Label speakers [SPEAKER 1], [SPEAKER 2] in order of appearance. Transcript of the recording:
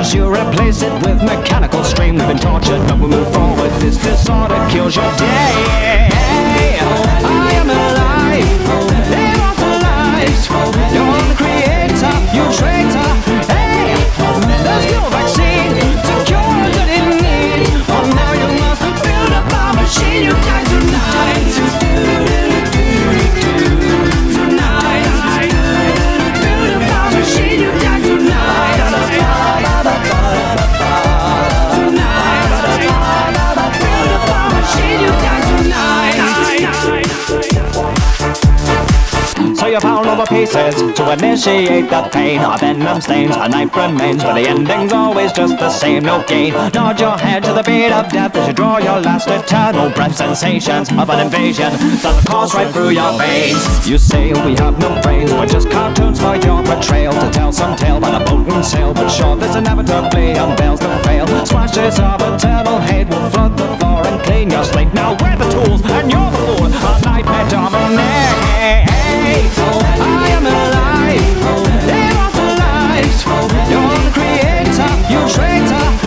[SPEAKER 1] force, you replace it with mechanical stream. We've been tortured, but we move forward. This disorder kills your day. I am alive, immortalized. You're the creator, you traitor. Hey, there's no vaccine to cure what it needs. Oh, now you must build a bomb machine. You die tonight. Tonight, build a bomb machine. You die tonight. Tonight, build a bomb machine. You die tonight. So you fall over pieces to initiate the pain. A venom stains, a knife remains, but the ending's always just the same. No gain. Nod your head to the beat of death as you draw your last eternal breath. Sensations of an invasion does the course right through your veins. You say we have no brains, we're just cartoons for your betrayal. To tell some tale by the boat and sail, but sure this inevitably unveils the fail. Splashes of eternal hate.